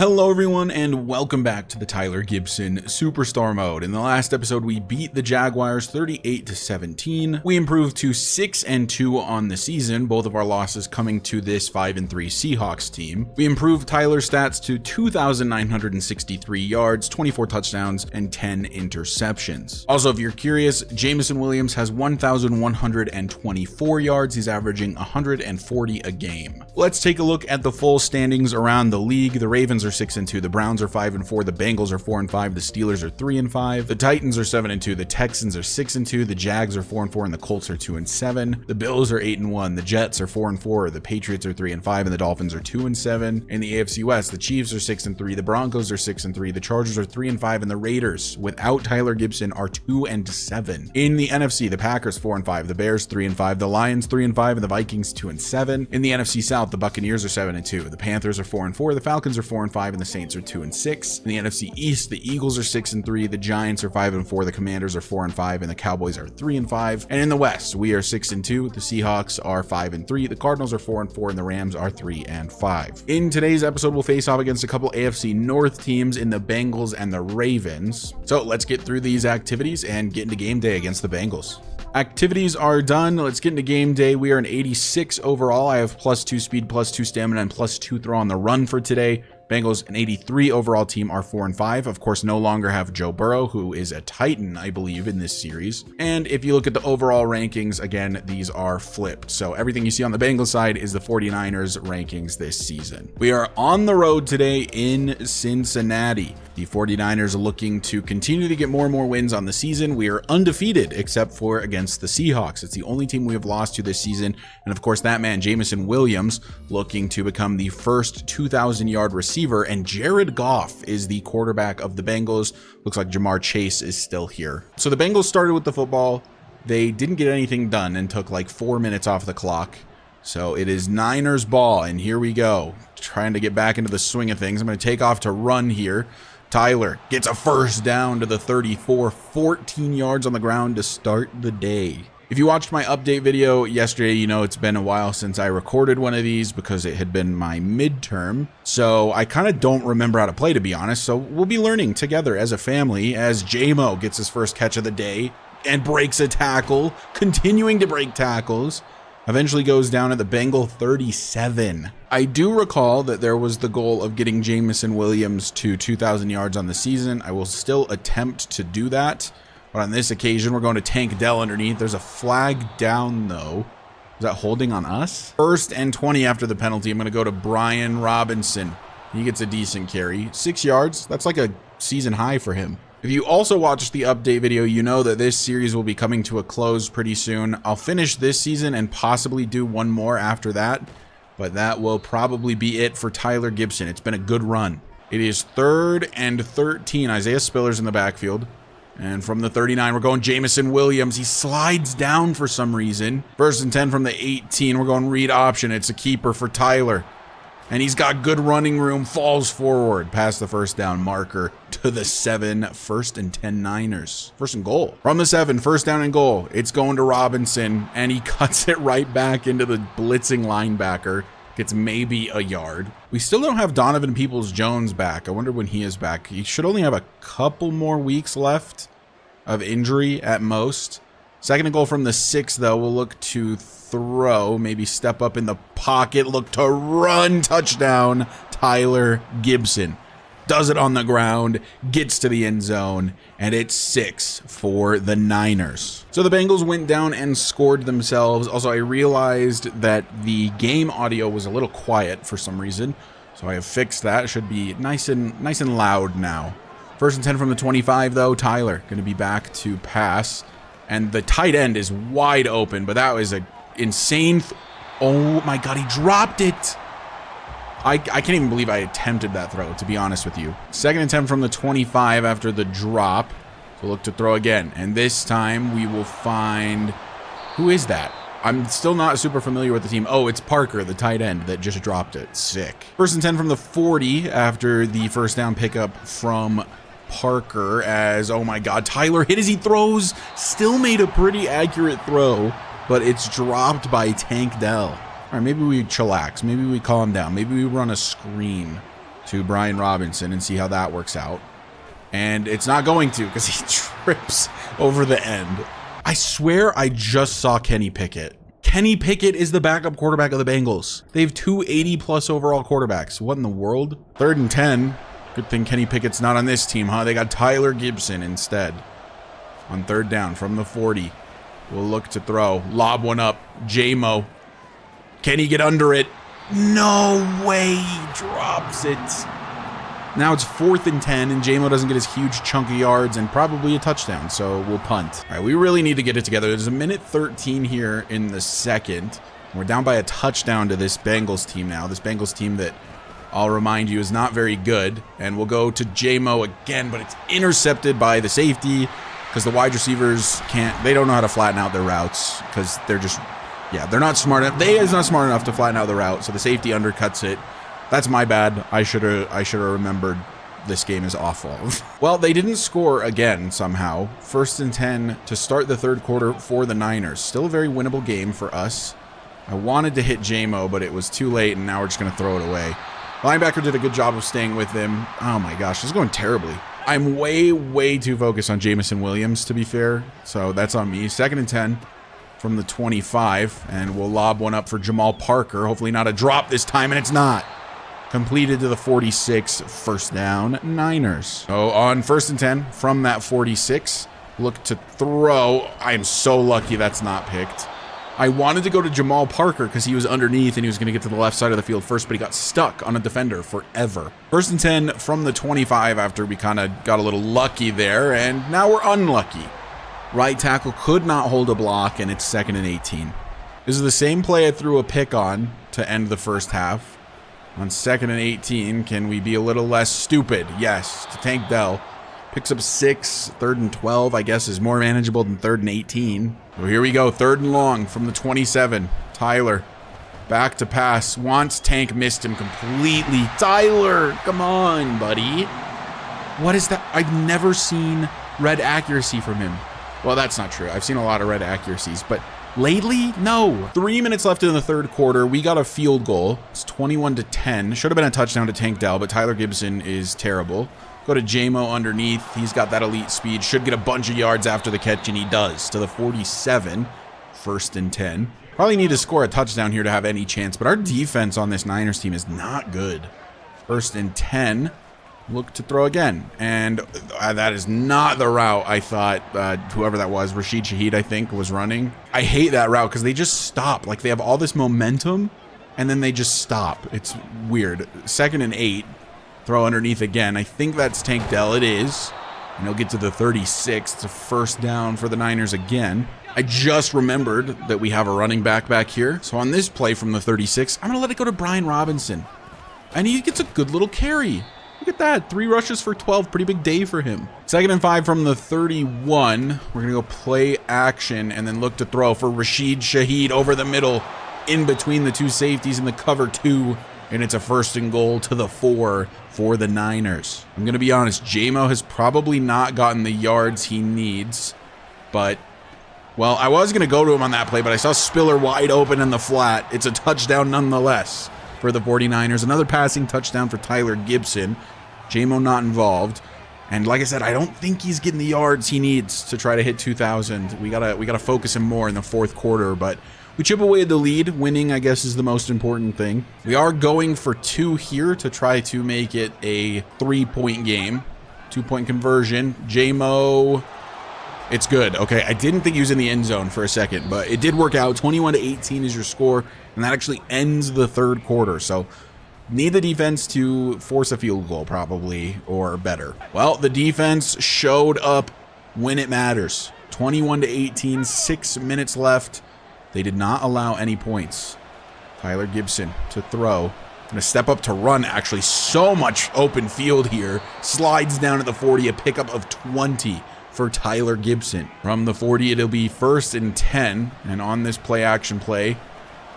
Hello everyone and welcome back to the Tyler Gibson Superstar Mode. In the last episode we beat the Jaguars 38-17. We improved to 6-2 on the season, both of our losses coming to this 5-3 Seahawks team. We improved Tyler's stats to 2,963 yards, 24 touchdowns, and 10 interceptions. Also, if you're curious, Jameson Williams has 1,124 yards. He's averaging 140 a game. Let's take a look at the full standings around the league. The Ravens are 6-2, the Browns are 5-4, the Bengals are 4-5, the Steelers are 3-5, the Titans are 7-2, the Texans are 6-2, the Jags are 4-4, and the Colts are 2-7. The Bills are 8-1, the Jets are 4-4, the Patriots are 3-5, and the Dolphins are 2-7. In the AFC West, the Chiefs are 6-3, the Broncos are 6-3, the Chargers are 3-5, and the Raiders, without Tyler Gibson, are 2-7. In the NFC, the Packers 4-5, the Bears 3-5, the Lions 3-5, and the Vikings 2-7. In the NFC South, the Buccaneers are 7-2, the Panthers are 4-4, the Falcons are 4-5, and the Saints are 2-6. In the NFC East, the Eagles are 6-3, the Giants are 5-4, the Commanders are 4-5, and the Cowboys are 3-5. And in the West, we are 6-2, the Seahawks are 5-3, the Cardinals are 4-4, and the Rams are 3-5. In today's episode, we'll face off against a couple AFC North teams in the Bengals and the Ravens. So let's get through these activities and get into game day against the Bengals. Activities are done. Let's get into game day. We are an 86 overall. I have +2 speed, +2 stamina, and +2 throw on the run for today. Bengals, an 83 overall team, are 4-5. Of course, no longer have Joe Burrow, who is a Titan, I believe, in this series. And if you look at the overall rankings, again, these are flipped. So everything you see on the Bengals side is the 49ers rankings this season. We are on the road today in Cincinnati. The 49ers are looking to continue to get more and more wins on the season. We are undefeated except for against the Seahawks. It's the only team we have lost to this season. And of course, that man, Jameson Williams, looking to become the first 2,000-yard receiver. And Jared Goff is the quarterback of the Bengals. Looks like Jamar Chase is still here. So the Bengals started with the football. They didn't get anything done and took like 4 minutes off the clock. So it is Niners ball, and here we go. Trying to get back into the swing of things. I'm going to take off to run here. Tyler gets a first down to the 34, 14 yards on the ground to start the day. If you watched my update video yesterday, you know it's been a while since I recorded one of these because it had been my midterm. So I kind of don't remember how to play, to be honest. So we'll be learning together as a family as J-Mo gets his first catch of the day and breaks a tackle, continuing to break tackles. Eventually goes down at the Bengal 37. I do recall that there was the goal of getting Jameson Williams to 2,000 yards on the season. I will still attempt to do that. But on this occasion, we're going to Tank Dell underneath. There's a flag down, though. Is that holding on us? 1st and 20 after the penalty. I'm going to go to Brian Robinson. He gets a decent carry. 6 yards. That's like a season high for him. If you also watched the update video, you know that this series will be coming to a close pretty soon. I'll finish this season and possibly do one more after that. But that will probably be it for Tyler Gibson. It's been a good run. It is 3rd and 13. Isaiah Spiller's in the backfield. And from the 39, we're going Jameson Williams. He slides down for some reason. 1st and 10 from the 18. We're going read option. It's a keeper for Tyler. And he's got good running room. Falls forward past the first down marker to the 7. 1st and 10 Niners. 1st and goal. From the 7, 1st down and goal. It's going to Robinson. And he cuts it right back into the blitzing linebacker. Gets maybe a yard. We still don't have Donovan Peoples-Jones back. I wonder when he is back. He should only have a couple more weeks left of injury at most. 2nd and goal from the 6, though. We'll look to throw, maybe step up in the pocket, look to run. Touchdown, Tyler Gibson. Does it on the ground, gets to the end zone, and it's 6 for the Niners. So the Bengals went down and scored themselves. Also, I realized that the game audio was a little quiet for some reason, so I have fixed that. It should be nice and loud now. 1st and 10 from the 25, though. Tyler going to be back to pass, and the tight end is wide open, but that was an insane. Oh my God, he dropped it. I can't even believe I attempted that throw, to be honest with you. 2nd and 10 from the 25 after the drop. So look to throw again. And this time we will find... Who is that? I'm still not super familiar with the team. Oh, it's Parker, the tight end, that just dropped it. Sick. 1st and 10 from the 40 after the first down pickup from Parker as, oh my God, Tyler hit as he throws. Still made a pretty accurate throw, but it's dropped by Tank Dell. All right, maybe we chillax. Maybe we calm down. Maybe we run a screen to Brian Robinson and see how that works out. And it's not going to because he trips over the end. I swear I just saw Kenny Pickett. Kenny Pickett is the backup quarterback of the Bengals. They have two 80+ overall quarterbacks. What in the world? 3rd and 10. Good thing Kenny Pickett's not on this team, huh? They got Tyler Gibson instead. On 3rd down from the 40. We'll look to throw. Lob one up. J-Mo. Can he get under it? No way. He drops it. Now it's 4th and 10, and J-Mo doesn't get his huge chunk of yards and probably a touchdown, so we'll punt. All right, we really need to get it together. There's a minute 13 here in the second. We're down by a touchdown to this Bengals team now. This Bengals team that, I'll remind you, is not very good. And we'll go to J-Mo again, but it's intercepted by the safety because the wide receivers they don't know how to flatten out their routes because they're just, they're not smart enough. They is not smart enough to flatten out the route, so the safety undercuts it. That's my bad. I should have remembered this game is awful. Well, they didn't score again somehow. 1st and 10 to start the 3rd quarter for the Niners. Still a very winnable game for us. I wanted to hit J-Mo, but it was too late, and now we're just going to throw it away. Linebacker did a good job of staying with him. Oh my gosh, this is going terribly. I'm way too focused on Jamison Williams, to be fair, so that's on me. 2nd and 10 from the 25, and we'll lob one up for Jamal Parker. Hopefully not a drop this time, and it's not. Completed to the 46, 1st down, Niners. So on 1st and 10 from that 46, look to throw. I am so lucky that's not picked. I wanted to go to Jamal Parker because he was underneath and he was going to get to the left side of the field first, but he got stuck on a defender forever. 1st and 10 from the 25 after we kind of got a little lucky there, and now we're unlucky. Right tackle could not hold a block, and it's 2nd and 18. This is the same play I threw a pick on to end the first half. On 2nd and 18, can we be a little less stupid? Yes, to Tank Dell. Picks up 6, 3rd and 12, I guess, is more manageable than 3rd and 18. So here we go, 3rd and long from the 27. Tyler, back to pass. Wants Tank, missed him completely. Tyler, come on, buddy. What is that? I've never seen red accuracy from him. Well, that's not true. I've seen a lot of red accuracies, but lately, no. 3 minutes left in the 3rd quarter. We got a field goal. It's 21-10. Should have been a touchdown to Tank Dell, but Tyler Gibson is terrible. Go to J-Mo underneath. He's got that elite speed. Should get a bunch of yards after the catch, and he does. To the 47, 1st and 10. Probably need to score a touchdown here to have any chance, but our defense on this Niners team is not good. 1st and 10. Look to throw again, and that is not the route I thought whoever that was, Rashid Shaheed, I think, was running. I hate that route because they just stop. Like, they have all this momentum, and then they just stop. It's weird. 2nd and 8, throw underneath again. I think that's Tank Dell. It is, and he'll get to the 36. It's a 1st down for the Niners again. I just remembered that we have a running back here, so on this play from the 36, I'm going to let it go to Brian Robinson, and he gets a good little carry. Look at that, 3 rushes for 12, pretty big day for him. 2nd and 5 from the 31. We're gonna go play action and then look to throw for Rashid Shaheed over the middle, in between the 2 safeties in the cover 2, and it's a 1st and goal to the 4 for the Niners. I'm gonna be honest, J-Mo has probably not gotten the yards he needs, but, well, I was gonna go to him on that play, but I saw Spiller wide open in the flat. It's a touchdown nonetheless for the 49ers. Another passing touchdown for Tyler Gibson. J-Mo not involved. And like I said, I don't think he's getting the yards he needs to try to hit 2,000. We gotta focus him more in the 4th quarter, but we chip away at the lead. Winning, I guess, is the most important thing. We are going for 2 here to try to make it a 3-point game. 2-point conversion. J-Mo, it's good. Okay, I didn't think he was in the end zone for a second, but it did work out. 21-18 is your score, and that actually ends the 3rd quarter. So need the defense to force a field goal probably, or better. Well, the defense showed up when it matters. 21-18, 6 minutes left. They did not allow any points. Tyler Gibson to throw. Gonna step up to run, actually. So much open field here. Slides down at the 40, a pickup of 20 for Tyler Gibson. From the 40, it'll be 1st and 10. And on this play action play,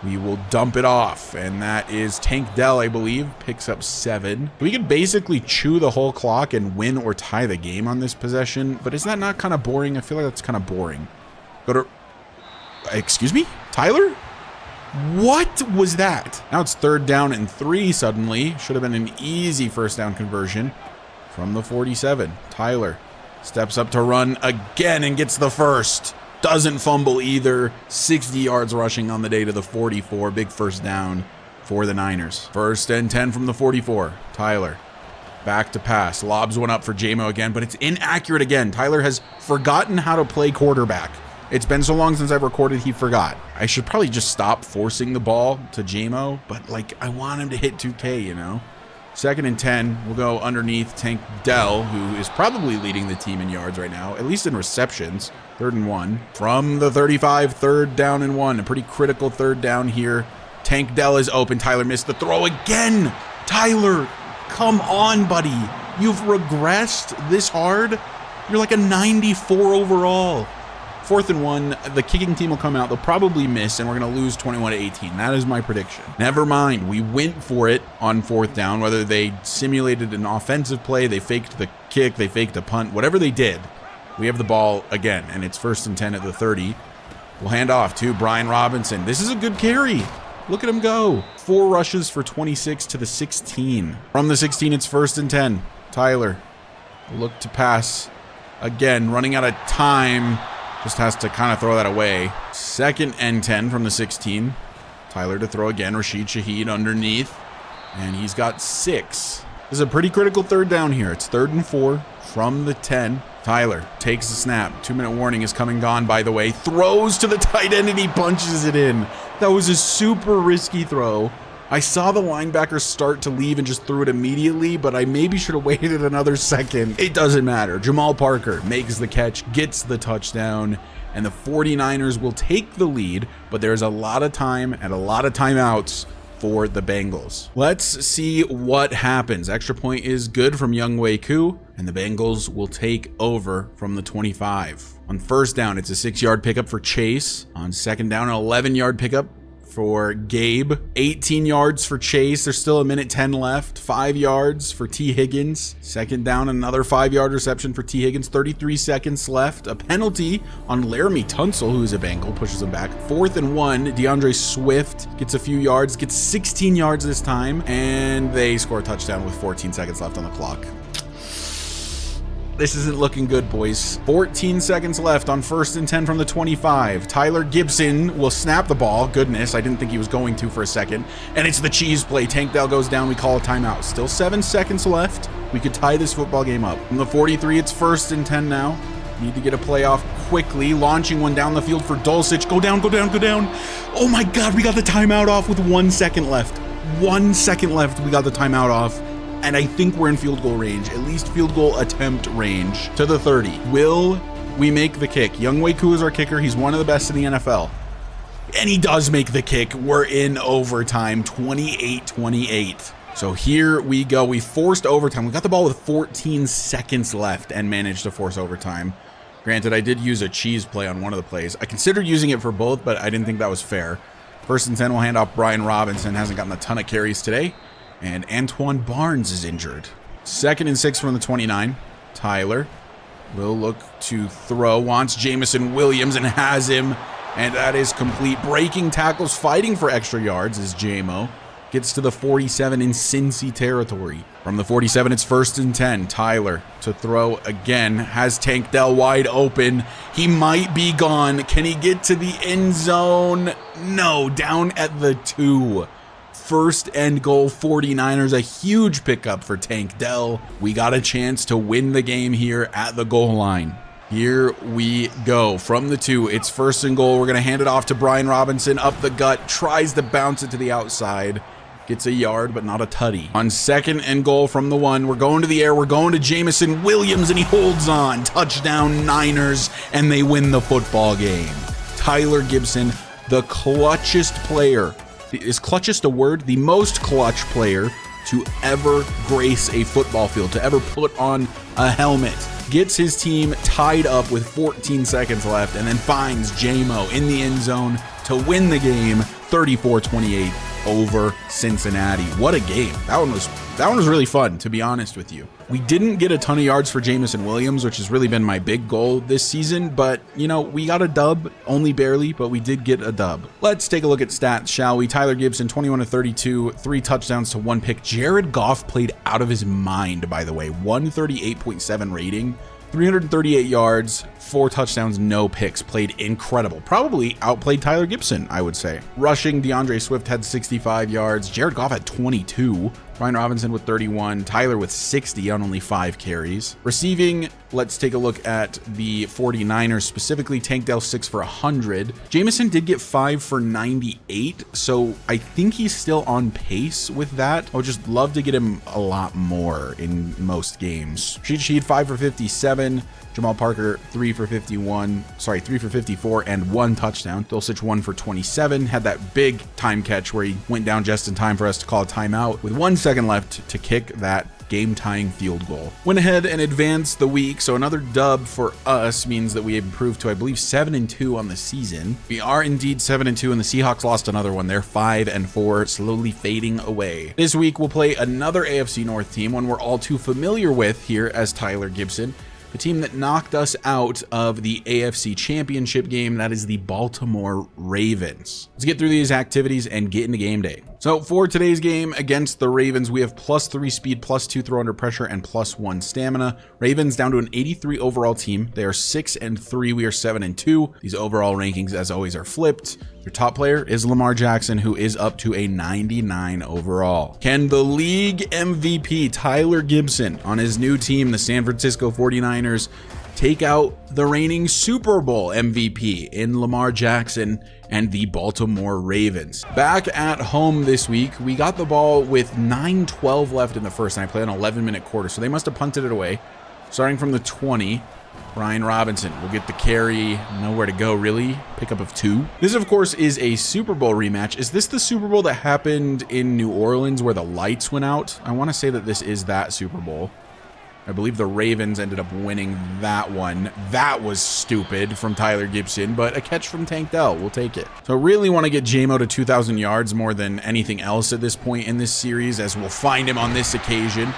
we will dump it off. And that is Tank Dell, I believe, picks up 7. We could basically chew the whole clock and win or tie the game on this possession. But is that not kind of boring? I feel like that's kind of boring. Go to... Excuse me? Tyler? What was that? Now it's 3rd down and 3 suddenly. Should have been an easy first down conversion from the 47. Tyler steps up to run again and gets the first. Doesn't fumble either. 60 yards rushing on the day to the 44. Big first down for the Niners. 1st and 10 from the 44. Tyler back to pass. Lobs one up for J-Mo again, but it's inaccurate again. Tyler has forgotten how to play quarterback. It's been so long since I've recorded, he forgot. I should probably just stop forcing the ball to J-Mo, but like I want him to hit 2K, you know? 2nd and 10, we'll go underneath Tank Dell, who is probably leading the team in yards right now, at least in receptions. 3rd and 1. From the 35, 3rd down and 1. A pretty critical 3rd down here. Tank Dell is open. Tyler missed the throw again. Tyler, come on, buddy. You've regressed this hard. You're like a 94 overall. 4th and 1, the kicking team will come out. They'll probably miss, and we're going to lose 21-18. That is my prediction. Never mind. We went for it on 4th down, whether they simulated an offensive play, they faked the kick, they faked a punt, whatever they did. We have the ball again, and it's 1st and 10 at the 30. We'll hand off to Brian Robinson. This is a good carry. Look at him go. 4 rushes for 26 to the 16. From the 16, it's 1st and 10. Tyler will look to pass again, running out of time. Just has to kind of throw that away. 2nd and 10 from the 16. Tyler to throw again. Rashid Shaheed underneath. And he's got 6. This is a pretty critical 3rd down here. It's 3rd and 4 from the 10. Tyler takes the snap. 2-minute warning is coming gone, by the way. Throws to the tight end and he punches it in. That was a super risky throw. I saw the linebacker start to leave and just threw it immediately, but I maybe should have waited another second. It doesn't matter. Jamal Parker makes the catch, gets the touchdown, and the 49ers will take the lead, but there's a lot of time and a lot of timeouts for the Bengals. Let's see what happens. Extra point is good from Younghoe Koo, and the Bengals will take over from the 25. On 1st down, it's a 6-yard pickup for Chase. On 2nd down, an 11-yard pickup for Gabe. 18 yards for Chase. There's still 1:10 left. 5 yards for T. Higgins. 2nd down, another 5-yard reception for T. Higgins. 33 seconds left. A penalty on Laramie Tunsil, who is a Bengal, pushes him back. 4th and 1. DeAndre Swift gets a few yards, gets 16 yards this time, and they score a touchdown with 14 seconds left on the clock. This isn't looking good, boys. 14 seconds left on 1st and 10 from the 25. Tyler Gibson will snap the ball. Goodness, I didn't think he was going to for a second. And it's the cheese play. Tank Dell goes down. We call a timeout. Still 7 seconds left. We could tie this football game up. From the 43, it's 1st and 10 now. Need to get a play off quickly. Launching one down the field for Dulcich. Go down, go down, go down. Oh my God, we got the timeout off with 1 second left. 1 second left. We got the timeout off. And I think we're in field goal range, at least field goal attempt range to the 30. Will we make the kick? Younghoe Koo is our kicker. He's one of the best in the NFL. And he does make the kick. We're in overtime, 28-28. So here we go. We forced overtime. We got the ball with 14 seconds left and managed to force overtime. Granted, I did use a cheese play on one of the plays. I considered using it for both, but I didn't think that was fair. 1st and 10, we'll hand off Brian Robinson. Hasn't gotten a ton of carries today. And Antoine Barnes is injured. 2nd and 6 from the 29. Tyler will look to throw. Wants Jamison Williams and has him. And that is complete. Breaking tackles, fighting for extra yards is J-Mo. Gets to the 47 in Cincy territory. From the 47, it's 1st and 10. Tyler to throw again. Has Tank Dell wide open. He might be gone. Can he get to the end zone? No, down at the 2. 1st and goal, 49ers, a huge pickup for Tank Dell. We got a chance to win the game here at the goal line. Here we go. From the 2, it's 1st and goal. We're going to hand it off to Brian Robinson up the gut, tries to bounce it to the outside. Gets a yard, but not a tutty. On 2nd and goal from the 1, we're going to the air. We're going to Jamison Williams, and he holds on. Touchdown, Niners, and they win the football game. Tyler Gibson, the clutchest player. Is clutchest a word? The most clutch player to ever grace a football field, to ever put on a helmet. Gets his team tied up with 14 seconds left and then finds J-Mo in the end zone to win the game 34-28. over Cincinnati. What a game. That one was really fun, to be honest with you. We didn't get a ton of yards for Jameson Williams, which has really been my big goal this season, but you know, we got a dub, only barely, but we did get a dub. Let's take a look at stats, shall we? Tyler Gibson, 21 of 32, 3 touchdowns to 1 pick. Jared Goff played out of his mind, by the way. 138.7 rating. 338 yards, 4 touchdowns, no picks. Played incredible. Probably outplayed Tyler Gibson, I would say. Rushing, DeAndre Swift had 65 yards. Jared Goff had 22. Brian Robinson with 31. Tyler with 60 on only 5 carries. Receiving, let's take a look at the 49ers, specifically Tank Dell 6 for 100. Jameson did get 5 for 98, so I think he's still on pace with that. I would just love to get him a lot more in most games. Cheat Sheet 5 for 57. Jamal Parker 3 for 54 and 1 touchdown. Dulcich 1 for 27. Had that big time catch where he went down just in time for us to call a timeout with 1 second left to kick that game-tying field goal. Went ahead and advanced the week, so another dub for us means that we improved to, I believe, 7-2 on the season. We are indeed 7-2, and the Seahawks lost another one. They're 5-4, slowly fading away. This week we'll play another AFC North team, one we're all too familiar with here as Tyler Gibson. The team that knocked us out of the AFC Championship game, that is the Baltimore Ravens. Let's get through these activities and get into game day. So for today's game against the Ravens, we have +3 speed, +2 throw under pressure, and +1 stamina. Ravens down to an 83 overall team. They are 6-3. We are 7-2. These overall rankings, as always, are flipped. Your top player is Lamar Jackson, who is up to a 99 overall. Can the league MVP, Tyler Gibson, on his new team, the San Francisco 49ers, take out the reigning Super Bowl MVP in Lamar Jackson and the Baltimore Ravens? Back at home this week, we got the ball with 9:12 left in the first, and I played an 11-minute quarter, so they must have punted it away. Starting from the 20, Brian Robinson will get the carry, nowhere to go really, pickup of 2. This, of course, is a Super Bowl rematch. Is this the Super Bowl that happened in New Orleans where the lights went out? I want to say that this is that Super Bowl. I believe the Ravens ended up winning that one. That was stupid from Tyler Gibson, but a catch from Tank Dell. We'll take it. So really want to get JMO to 2,000 yards more than anything else at this point in this series, as we'll find him on this occasion.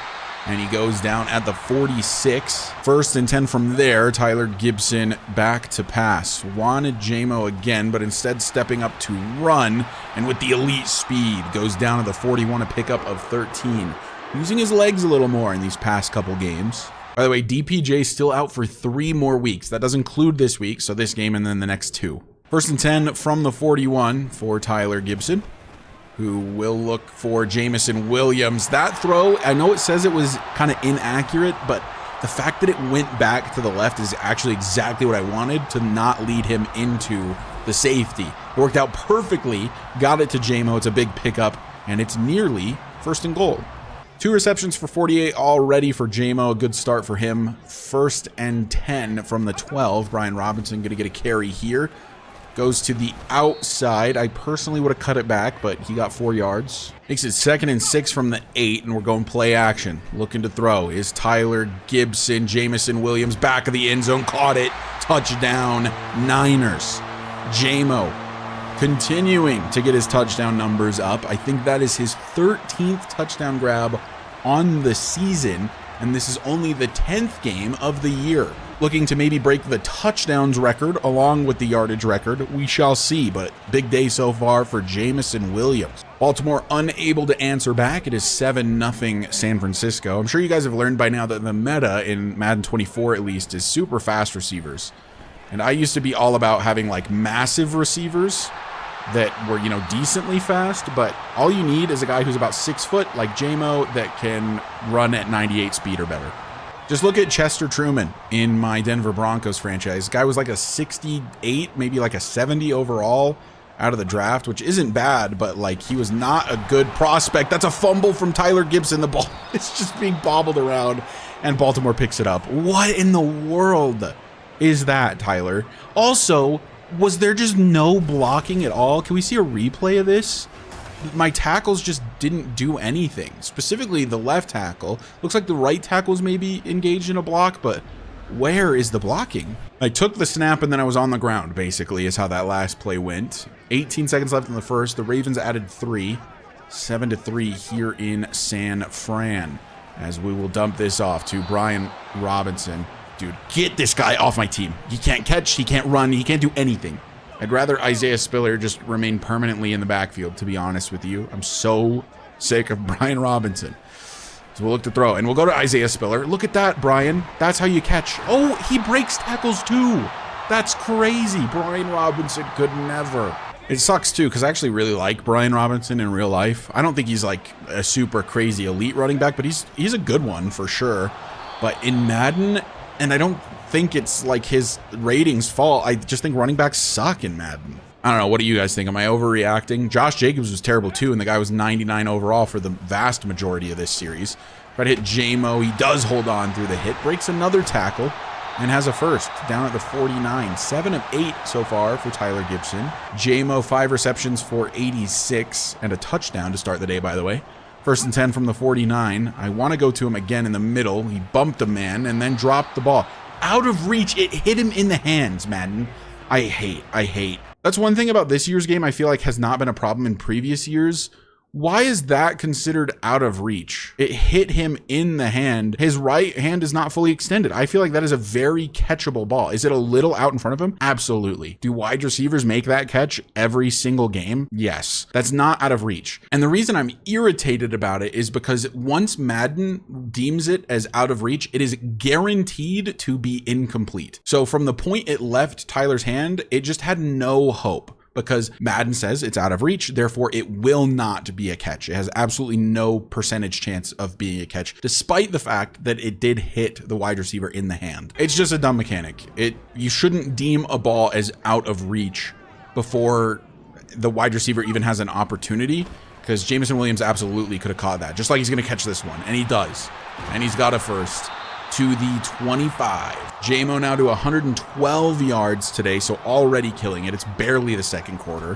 And he goes down at the 46. 1st and 10 from there. Tyler Gibson back to pass. Wanted JMO again, but instead stepping up to run. And with the elite speed, goes down to the 41, a pickup of 13. Using his legs a little more in these past couple games. By the way, DPJ still out for 3 more weeks. That does include this week, so this game and then the next 2. 1st and 10 from the 41 for Tyler Gibson, who will look for Jameson Williams. That throw, I know it says it was kind of inaccurate, but the fact that it went back to the left is actually exactly what I wanted, to not lead him into the safety. It worked out perfectly, got it to JMO. It's a big pickup, and it's nearly 1st and goal. 2 receptions for 48 already for JMO. A good start for him. 1st and 10 from the 12. Brian Robinson going to get a carry here. Goes to the outside. I personally would have cut it back, but he got 4 yards. Makes it 2nd and 6 from the 8, and we're going play action. Looking to throw is Tyler Gibson. Jameson Williams, back of the end zone. Caught it. Touchdown, Niners. JMO continuing to get his touchdown numbers up. I think that is his 13th touchdown grab on the season, and this is only the 10th game of the year. Looking to maybe break the touchdowns record along with the yardage record. We shall see, but big day so far for Jameson Williams. Baltimore unable to answer back. It is 7-0 San Francisco. I'm sure you guys have learned by now that the meta in Madden 24 at least is super fast receivers. And I used to be all about having like massive receivers that were, you know, decently fast, but all you need is a guy who's about 6 foot like JMO that can run at 98 speed or better. Just look at Chester Truman in my Denver Broncos franchise. Guy was like a 68, maybe like a 70 overall out of the draft, which isn't bad, but like he was not a good prospect. That's a fumble from Tyler Gibson. The ball is just being bobbled around and Baltimore picks it up. What in the world is that, Tyler? Also, was there just no blocking at all? Can we see a replay of this? My tackles just didn't do anything. Specifically, the left tackle. Looks like the right tackle was maybe engaged in a block, but where is the blocking? I took the snap and then I was on the ground, basically, is how that last play went. 18 seconds left in the first. The Ravens added 3. 7-3 here in San Fran, as we will dump this off to Brian Robinson. Dude, get this guy off my team. He can't catch, he can't run, he can't do anything. I'd rather Isaiah Spiller just remain permanently in the backfield, to be honest with you. I'm so sick of Brian Robinson. So we'll look to throw, and we'll go to Isaiah Spiller. Look at that, Brian. That's how you catch. Oh, he breaks tackles too. That's crazy. Brian Robinson could never. It sucks too, because I actually really like Brian Robinson in real life. I don't think he's like a super crazy elite running back, but he's a good one for sure. But in Madden, and I don't think it's like his ratings fault. I just think running backs suck in Madden. I don't know. What do you guys think? Am I overreacting? Josh Jacobs was terrible too, and the guy was 99 overall for the vast majority of this series. Try to hit J-Mo. He does hold on through the hit, breaks another tackle, and has a first down at the 49. 7 of 8 so far for Tyler Gibson. J-Mo 5 receptions for 86 and a touchdown to start the day, by the way. 1st and 10 from the 49. I want to go to him again in the middle. He bumped a man and then dropped the ball. Out of reach. It hit him in the hands, Madden. I hate. That's one thing about this year's game I feel like has not been a problem in previous years. Why is that considered out of reach? It hit him in the hand. His right hand is not fully extended. I feel like that is a very catchable ball. Is it a little out in front of him? Absolutely. Do wide receivers make that catch every single game? Yes. That's not out of reach. And the reason I'm irritated about it is because once Madden deems it as out of reach, it is guaranteed to be incomplete. So from the point it left Tyler's hand, it just had no hope. Because Madden says it's out of reach, therefore it will not be a catch. It has absolutely no percentage chance of being a catch, despite the fact that it did hit the wide receiver in the hand. It's just a dumb mechanic. You shouldn't deem a ball as out of reach before the wide receiver even has an opportunity, because Jameson Williams absolutely could have caught that, just like he's going to catch this one, and he does. And he's got a first to the 25. J-Mo now to 112 yards today, so already killing it. It's barely the second quarter.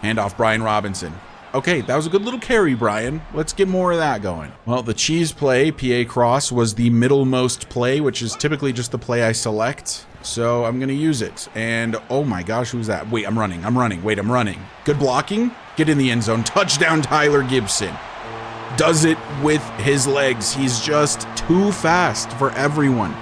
Hand off Brian Robinson. Okay, that was a good little carry, Brian. Let's get more of that going. Well, the cheese play, PA cross, was the middlemost play, which is typically just the play I select. So I'm going to use it. And oh my gosh, who's that? Wait, I'm running. Wait, I'm running. Good blocking. Get in the end zone. Touchdown, Tyler Gibson. Does it with his legs. He's just too fast for everyone.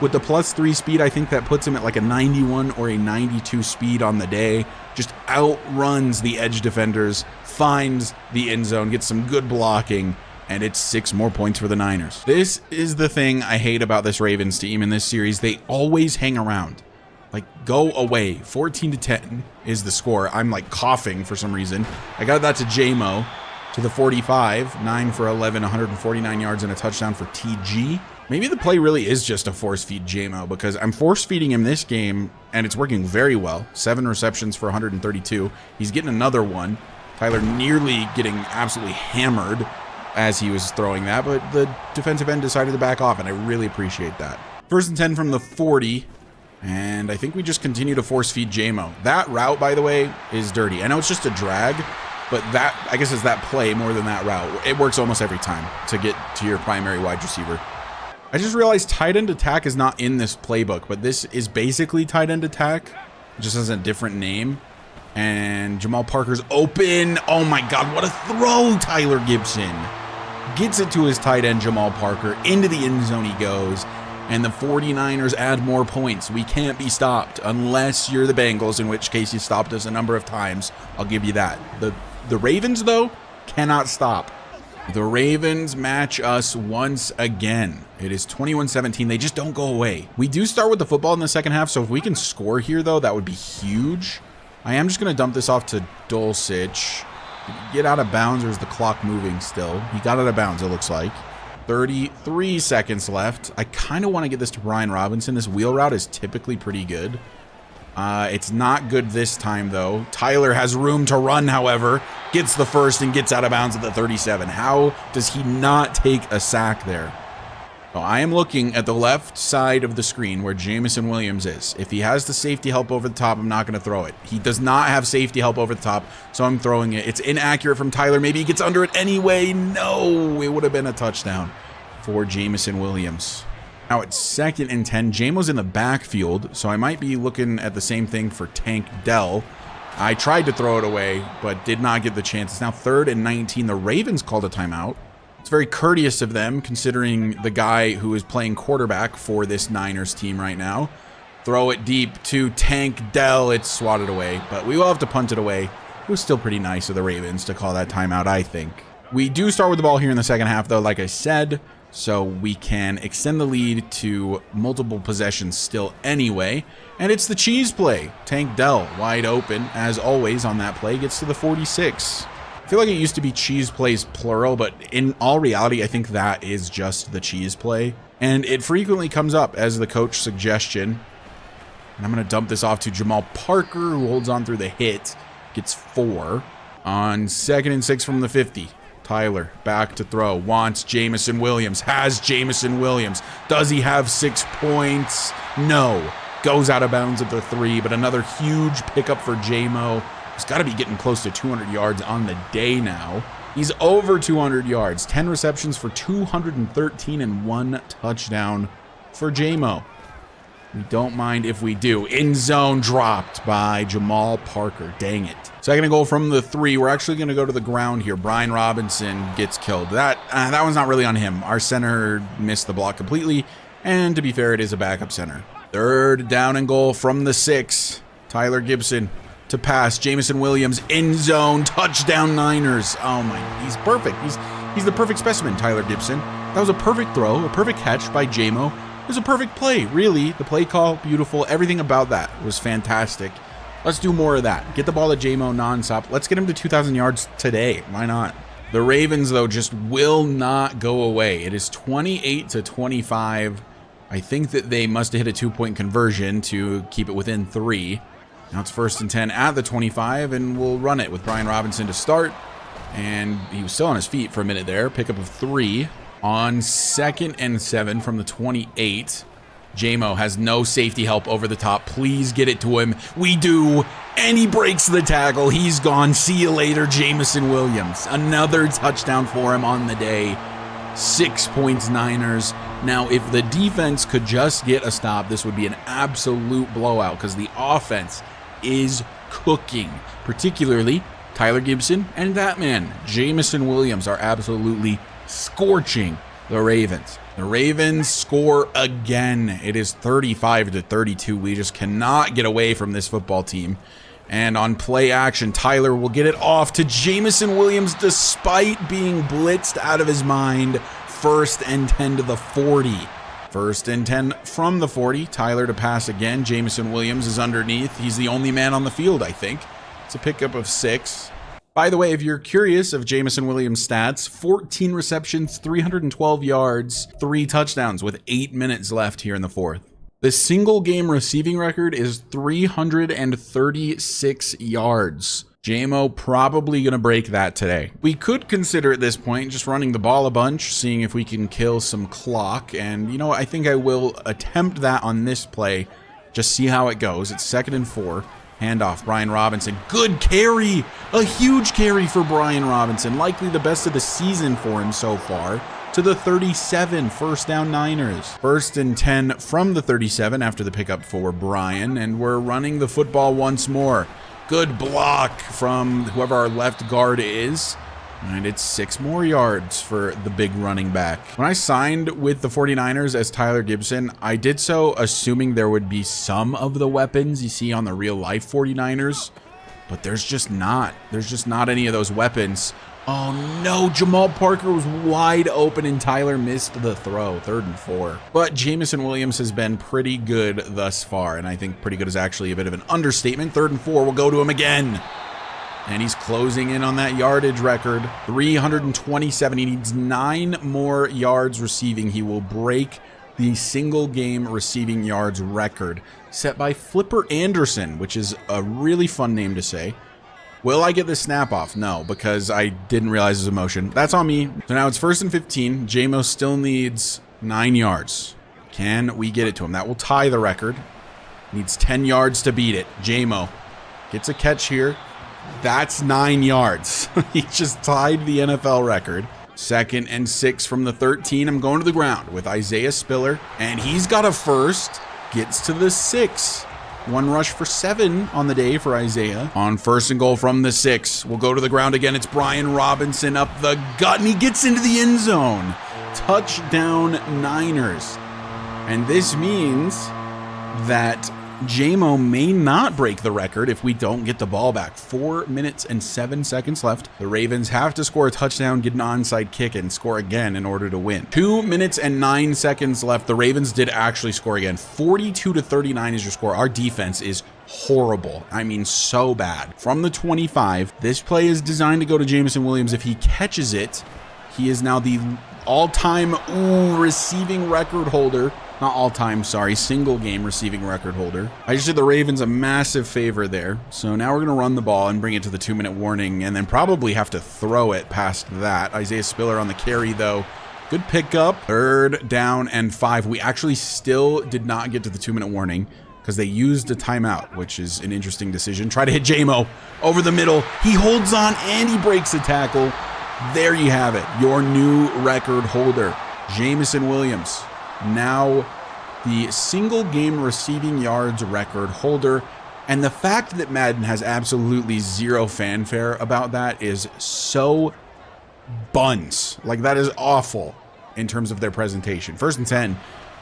With the +3 speed, I think that puts him at like a 91 or a 92 speed on the day. Just outruns the edge defenders, finds the end zone, gets some good blocking, and it's 6 more points for the Niners. This is the thing I hate about this Ravens team in this series. They always hang around. Like, go away. 14-10 is the score. I'm like coughing for some reason. I got that to J-Mo. To the 45, 9 for 11, 149 yards and a touchdown for TG. Maybe the play really is just a force feed J-Mo, because I'm force feeding him this game and it's working very well. 7 receptions for 132. He's getting another one. Tyler nearly getting absolutely hammered as he was throwing that, but the defensive end decided to back off, and I really appreciate that. 1st and 10 from the 40. And I think we just continue to force feed J-Mo. That route, by the way, is dirty. I know it's just a drag, but that, I guess, is that play more than that route. It works almost every time to get to your primary wide receiver. I just realized tight end attack is not in this playbook, but this is basically tight end attack. It just has a different name. And Jamal Parker's open. Oh my God, what a throw, Tyler Gibson. Gets it to his tight end, Jamal Parker. Into the end zone he goes. And the 49ers add more points. We can't be stopped unless you're the Bengals, in which case you stopped us a number of times. I'll give you that. The Ravens, though, cannot stop. The Ravens match us once again. It is 21-17. They just don't go away. We do start with the football in the second half, so if we can score here, though, that would be huge. I am just going to dump this off to Dulcich. Get out of bounds, or is the clock moving still? He got out of bounds, it looks like. 33 seconds left. I kind of want to get this to Brian Robinson. This wheel route is typically pretty good. It's not good this time, though. Tyler has room to run, however. Gets the first and gets out of bounds at the 37. How does he not take a sack there? Well, I am looking at the left side of the screen where Jameson Williams is. If he has the safety help over the top, I'm not going to throw it. He does not have safety help over the top, so I'm throwing it. It's inaccurate from Tyler. Maybe he gets under it anyway. No, it would have been a touchdown for Jameson Williams. Now it's 2nd and 10. Jamo's in the backfield, so I might be looking at the same thing for Tank Dell. I tried to throw it away, but did not get the chance. It's now 3rd and 19. The Ravens called a timeout. It's very courteous of them, considering the guy who is playing quarterback for this Niners team right now. Throw it deep to Tank Dell. It's swatted away, but we will have to punt it away. It was still pretty nice of the Ravens to call that timeout, I think. We do start with the ball here in the second half, though, like I said, so we can extend the lead to multiple possessions still anyway. And it's the cheese play. Tank Dell, wide open, as always on that play, gets to the 46. I feel like it used to be cheese plays plural, but in all reality, I think that is just the cheese play. And it frequently comes up as the coach suggestion. And I'm going to dump this off to Jamal Parker, who holds on through the hit. Gets 4 on 2nd and 6 from the 50. Tyler back to throw. Wants Jameson Williams. Has Jameson Williams. Does he have 6 points? No. Goes out of bounds at the 3, but another huge pickup for J-Mo. He's got to be getting close to 200 yards on the day now. He's over 200 yards. 10 receptions for 213 and 1 touchdown for J-Mo. We don't mind if we do. End zone dropped by Jamal Parker. Dang it. Second and goal from the 3. We're actually going to go to the ground here. Brian Robinson gets killed. That one's not really on him. Our center missed the block completely. And to be fair, it is a backup center. Third down and goal from the 6. Tyler Gibson to pass. Jameson Williams, end zone, touchdown Niners. Oh my, he's perfect. He's the perfect specimen, Tyler Gibson. That was a perfect throw, a perfect catch by J-Mo. It was a perfect play, really. The play call, beautiful. Everything about that was fantastic. Let's do more of that. Get the ball to J-Mo nonstop. Let's get him to 2,000 yards today. Why not? The Ravens, though, just will not go away. It is 28-25. I think that they must have hit a 2-point conversion to keep it within 3. Now it's 1st and 10 at the 25, and we'll run it with Brian Robinson to start. And he was still on his feet for a minute there. Pickup of 3. On 2nd and 7 from the 28, J-Mo has no safety help over the top. Please get it to him. We do, and he breaks the tackle. He's gone. See you later, Jameson Williams. Another touchdown for him on the day. 6 points, Niners. Now, if the defense could just get a stop, this would be an absolute blowout because the offense is cooking. Particularly, Tyler Gibson and that man, Jameson Williams, are absolutely scorching the Ravens. The Ravens score again. It is 35-32. We just cannot get away from this football team. And on play action, Tyler will get it off to Jameson Williams despite being blitzed out of his mind. 1st and 10 to the 40. 1st and 10 from the 40. Tyler to pass again. Jameson Williams is underneath. He's the only man on the field, I think. It's a pickup of 6. By the way, if you're curious of Jameson Williams' stats, 14 receptions, 312 yards, 3 touchdowns with 8 minutes left here in the 4th. The single game receiving record is 336 yards. J-Mo probably going to break that today. We could consider at this point just running the ball a bunch, seeing if we can kill some clock. And you know what? I think I will attempt that on this play. Just see how it goes. It's 2nd and 4. Handoff, Brian Robinson. Good carry. A huge carry for Brian Robinson. Likely the best of the season for him so far. To the 37, 1st down Niners. 1st and 10 from the 37 after the pickup for Brian. And we're running the football once more. Good block from whoever our left guard is. And it's 6 more yards for the big running back. When I signed with the 49ers as Tyler Gibson, I did so assuming there would be some of the weapons you see on the real life 49ers, but there's just not. There's just not any of those weapons. Oh no, Jamal Parker was wide open and Tyler missed the throw. 3rd and 4. But Jameson Williams has been pretty good thus far, and I think pretty good is actually a bit of an understatement. 3rd and 4, we'll go to him again. And he's closing in on that yardage record. 327. He needs 9 more yards receiving. He will break the single game receiving yards record set by Flipper Anderson, which is a really fun name to say. Will I get the snap off? No, because I didn't realize his motion. That's on me. So now it's 1st and 15. J-Mo still needs 9 yards. Can we get it to him? That will tie the record. Needs 10 yards to beat it. J-Mo gets a catch here. That's 9 yards. He just tied the NFL record. 2nd and 6 from the 13. I'm going to the ground with Isaiah Spiller, and he's got a first. Gets to the 6. 1 rush for 7 on the day for Isaiah. On 1st and goal from the 6, we'll go to the ground again. It's Brian Robinson up the gut, and he gets into the end zone. Touchdown Niners. And this means that JMO may not break the record if we don't get the ball back. 4 minutes and 7 seconds left. The Ravens have to score a touchdown, get an onside kick, and score again in order to win. 2 minutes and 9 seconds left. The Ravens did actually score again. 42-39 is your score. Our defense is horrible. I mean, so bad. From the 25, this play is designed to go to Jameson Williams. If he catches it, he is now the all-time receiving record holder. Not all-time, sorry, single game receiving record holder. I just did the Ravens a massive favor there. So now we're going to run the ball and bring it to the 2-minute warning, and then probably have to throw it past that. Isaiah Spiller on the carry, though. Good pickup. 3rd down and 5. We actually still did not get to the 2-minute warning because they used a timeout, which is an interesting decision. Try to hit JMO over the middle. He holds on and he breaks a tackle. There you have it. Your new record holder, Jameson Williams. Now the single game receiving yards record holder. And the fact that Madden has absolutely zero fanfare about that is so buns. Like, that is awful in terms of their presentation. 1st and 10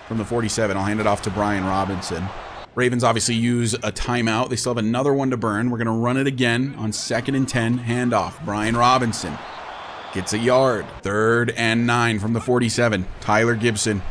from the 47. I'll hand it off to Brian Robinson. Ravens obviously use a timeout. They still have another one to burn. We're going to run it again on 2nd and 10. Handoff. Brian Robinson gets a yard. 3rd and 9 from the 47. Tyler Gibson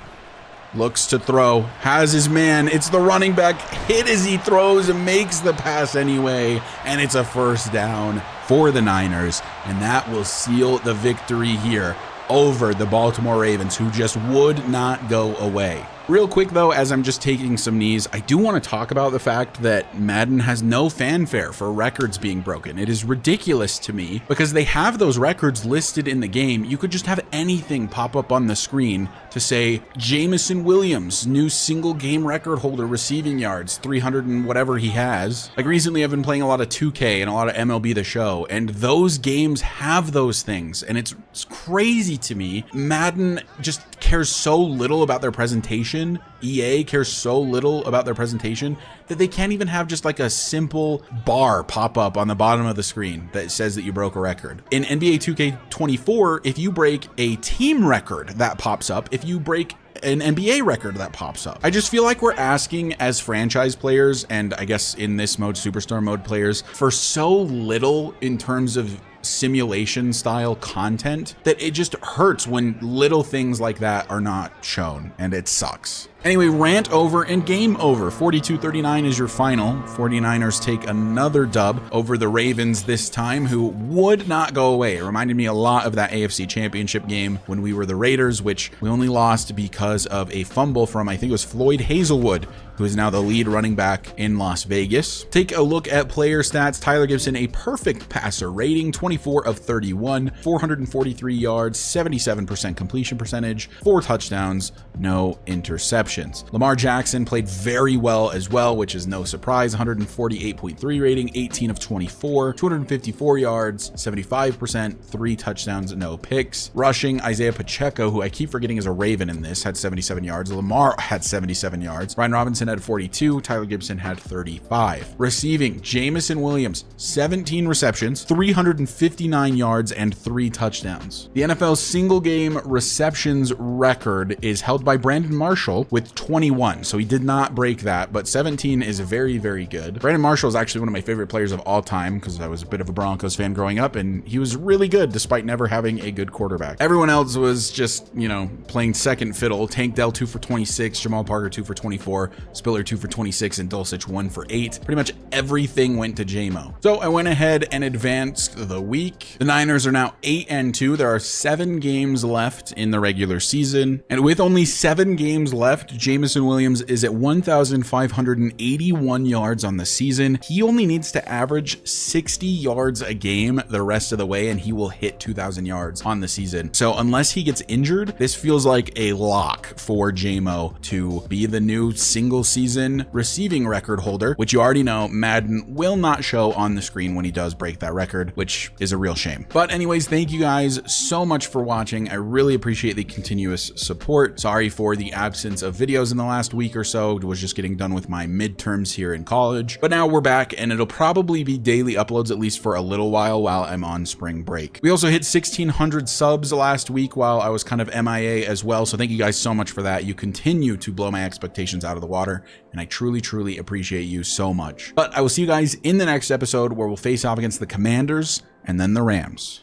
looks to throw, has his man. It's the running back, hit as he throws and makes the pass anyway. And it's a 1st down for the Niners. And that will seal the victory here over the Baltimore Ravens, who just would not go away. Real quick, though, as I'm just taking some knees, I do want to talk about the fact that Madden has no fanfare for records being broken. It is ridiculous to me because they have those records listed in the game. You could just have anything pop up on the screen to say, Jameson Williams, new single game record holder, receiving yards, 300 and whatever he has. Like, recently I've been playing a lot of 2K and a lot of MLB The Show, and those games have those things, and it's crazy to me. Madden just cares so little about their presentation. EA cares so little about their presentation that they can't even have just like a simple bar pop up on the bottom of the screen that says that you broke a record. In NBA 2K24, if you break a team record, that pops up. If you break an NBA record, that pops up. I just feel like we're asking as franchise players, and I guess in this mode, superstar mode players, for so little in terms of simulation style content that it just hurts when little things like that are not shown, and it sucks. Anyway, rant over and game over. 42-39 is your final. 49ers take another dub over the Ravens this time, who would not go away. It reminded me a lot of that AFC Championship game when we were the Raiders, which we only lost because of a fumble from, I think it was Floyd Hazelwood, who is now the lead running back in Las Vegas. Take a look at player stats. Tyler Gibson, a perfect passer rating, 24 of 31, 443 yards, 77% completion percentage, 4 touchdowns, no interceptions. Lamar Jackson played very well as well, which is no surprise. 148.3 rating, 18 of 24, 254 yards, 75%, 3 touchdowns, no picks. Rushing, Isaiah Pacheco, who I keep forgetting is a Raven in this, had 77 yards. Lamar had 77 yards. Brian Robinson had 42. Tyler Gibson had 35. Receiving, Jameson Williams, 17 receptions, 359 yards, and 3 touchdowns. The NFL's single game receptions record is held by Brandon Marshall with 21, so he did not break that, but 17 is very, very good. Brandon Marshall is actually one of my favorite players of all time because I was a bit of a Broncos fan growing up, and he was really good despite never having a good quarterback. Everyone else was just, you know, playing second fiddle. Tank Dell 2 for 26, Jamal Parker 2 for 24, Spiller 2 for 26, and Dulcich 1 for 8. Pretty much everything went to JMO. So I went ahead and advanced the week. The Niners are now 8-2. There are 7 games left in the regular season, and with only 7 games left, Jameson Williams is at 1,581 yards on the season. He only needs to average 60 yards a game the rest of the way, and he will hit 2,000 yards on the season. So unless he gets injured, this feels like a lock for JMO to be the new single season receiving record holder, which you already know Madden will not show on the screen when he does break that record, which is a real shame. But anyways, thank you guys so much for watching. I really appreciate the continuous support. Sorry for the absence of videos in the last week or so. It was just getting done with my midterms here in college. But now we're back, and it'll probably be daily uploads, at least for a little while I'm on spring break. We also hit 1,600 subs last week while I was kind of MIA as well. So thank you guys so much for that. You continue to blow my expectations out of the water, and I truly, truly appreciate you so much. But I will see you guys in the next episode where we'll face off against the Commanders and then the Rams.